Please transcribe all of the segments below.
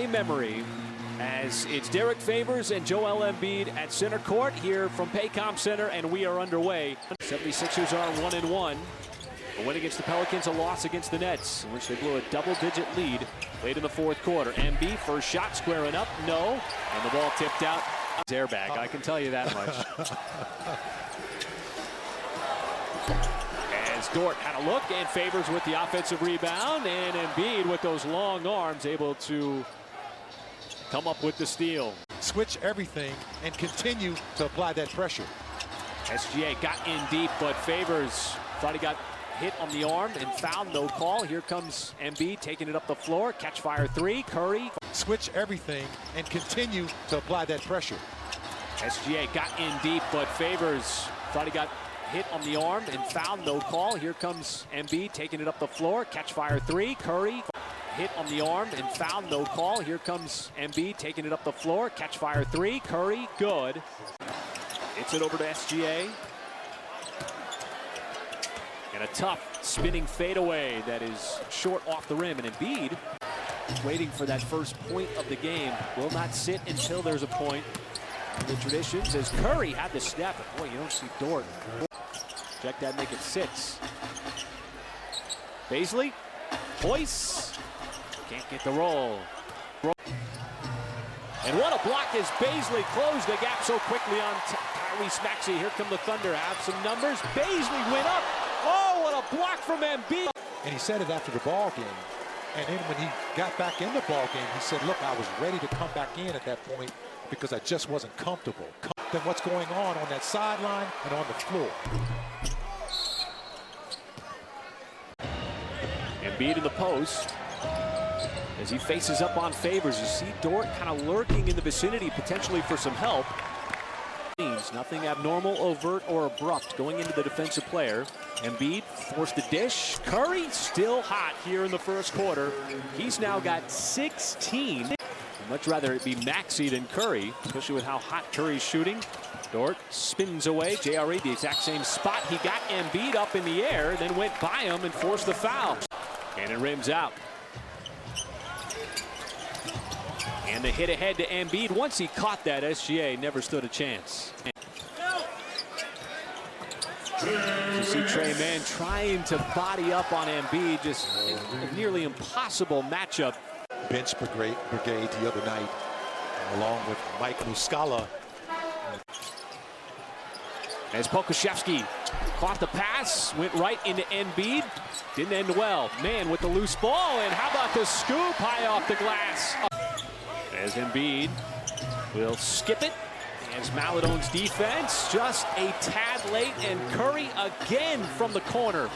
a memory, as it's Derek Favors and Joel Embiid at center court here from Paycom Center, and we are underway. 76ers are 1-1. A win against the Pelicans, a loss against the Nets, in which they blew a double-digit lead late in the fourth quarter. Embiid, first shot, squaring up, no, and the ball tipped out. Airbag, I can tell you that much. As Dort had a look, and Favors with the offensive rebound, and Embiid with those long arms able to come up with the steal. Switch everything and continue to apply that pressure. SGA got in deep, but Favors thought he got hit on the arm and fouled, no call. Here comes Embiid taking it up the floor. Catch fire three, Curry. Switch everything and continue to apply that pressure. SGA got in deep, but Favors thought he got hit on the arm and fouled, no call. Here comes Embiid taking it up the floor. Catch fire three, Curry. Hit on the arm and fouled, no call. Here comes Embiid taking it up the floor. Catch fire three, Curry, good. Hits it over to SGA. And a tough spinning fadeaway that is short off the rim. And Embiid, waiting for that first point of the game, will not sit until there's a point. In the traditions, as Curry had the step. Boy, you don't see Dort. Check that, make it 6. Baisley, Boyce. Can't get the roll. And what a block as Baisley closed the gap so quickly on Tyrese Maxey. Here come the Thunder, have some numbers. Baisley went up. Oh, what a block from Embiid. And he said it after the ball game. And then when he got back in the ball game, he said, look, I was ready to come back in at that point because I just wasn't comfortable. Than what's going on that sideline and on the floor. Embiid in the post. As he faces up on Favors, you see Dort kind of lurking in the vicinity, potentially for some help. Nothing abnormal, overt, or abrupt going into the defensive player. Embiid forced the dish. Curry still hot here in the first quarter. He's now got 16. I'd much rather it be Maxey than Curry, especially with how hot Curry's shooting. Dort spins away. JRE, the exact same spot. He got Embiid up in the air, then went by him and forced the foul. And it rims out. And the hit ahead to Embiid. Once he caught that, SGA never stood a chance. You see Trey Mann trying to body up on Embiid, just a nearly impossible matchup. Bench brigade the other night, along with Mike Muscala. As Pokusevski caught the pass, went right into Embiid. Didn't end well. Mann with the loose ball, and how about the scoop high off the glass? As Embiid will skip it. As Maladone's defense just a tad late, and Curry again from the corner.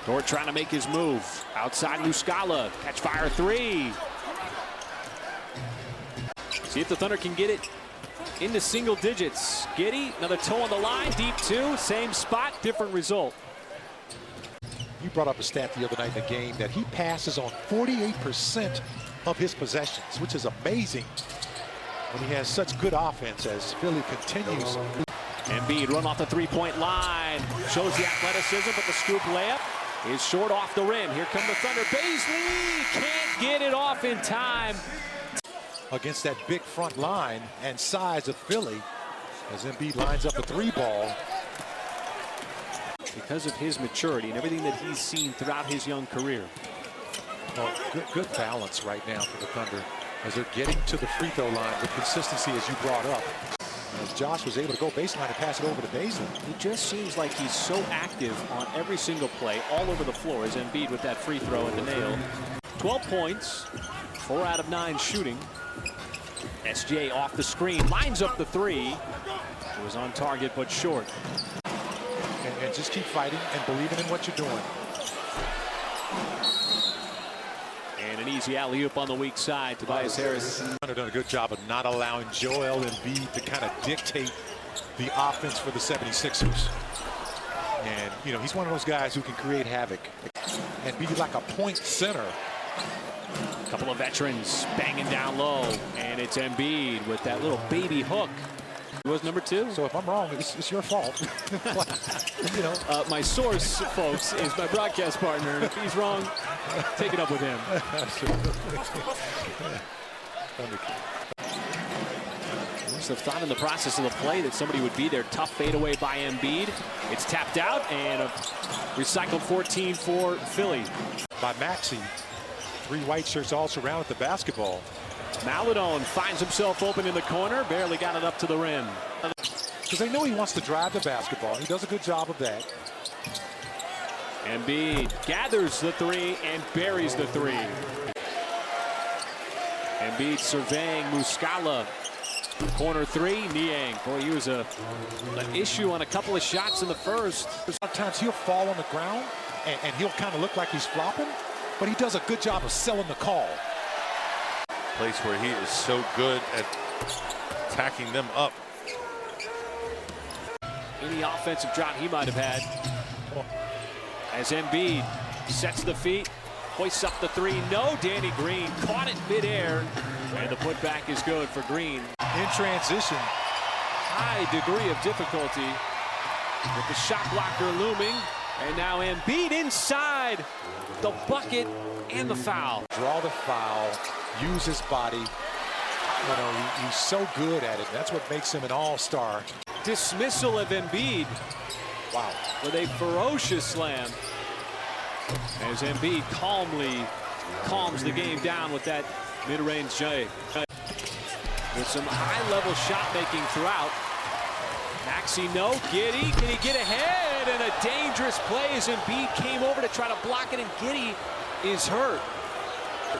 Dort trying to make his move. Outside Muscala, catch fire three. See if the Thunder can get it into single digits. Giddey, another toe on the line, deep two, same spot, different result. You brought up a stat the other night in the game that he passes on 48% of his possessions, which is amazing when he has such good offense as Philly continues. Embiid run off the three-point line. Shows the athleticism, but the scoop layup is short off the rim. Here come the Thunder. Baisley can't get it off in time. Against that big front line and size of Philly, as Embiid lines up a three ball. Because of his maturity and everything that he's seen throughout his young career. Well, good balance right now for the Thunder as they're getting to the free throw line with consistency, as you brought up. As Josh was able to go baseline and pass it over to Baisley. He just seems like he's so active on every single play, all over the floor, as Embiid with that free throw at the nail. 12 points, 4 out of 9 shooting. SJ off the screen, lines up the three. It was on target, but short. And just keep fighting and believing in what you're doing. And an easy alley-oop on the weak side. Tobias Harris. They've done a good job of not allowing Joel Embiid to kind of dictate the offense for the 76ers. And, you know, he's one of those guys who can create havoc and be like a point center. A couple of veterans banging down low. And it's Embiid with that little baby hook. He was number 2. So if I'm wrong, it's your fault. You know, my source, folks, is my broadcast partner. And if he's wrong, take it up with him. Must have thought in the process of the play that somebody would be there. Tough fadeaway by Embiid. It's tapped out and a recycled 14 for Philly. By Maxey. 3 white shirts all surrounded the basketball. Maladone finds himself open in the corner. Barely got it up to the rim. Because they know he wants to drive the basketball. He does a good job of that. Embiid gathers the 3 and buries the 3. Embiid surveying Muscala. Corner 3, Niang. Boy, he was an issue on a couple of shots in the first. Sometimes he'll fall on the ground and he'll kind of look like he's flopping, but he does a good job of selling the call. Place where he is so good at attacking them up. Any offensive shot he might have had. As Embiid sets the feet, hoists up the 3. No, Danny Green caught it midair, and the putback is good for Green. In transition. High degree of difficulty with the shot blocker looming, and now Embiid inside the bucket and the foul. Draw the foul, use his body. You know, he's so good at it. That's what makes him an all-star. Dismissal of Embiid. Wow. With a ferocious slam. As Embiid calmly calms the game down with that mid-range J. With some high-level shot making throughout. Maxey, no, Giddey, can he get ahead? And a dangerous play as Embiid came over to try to block it, and Giddey is hurt.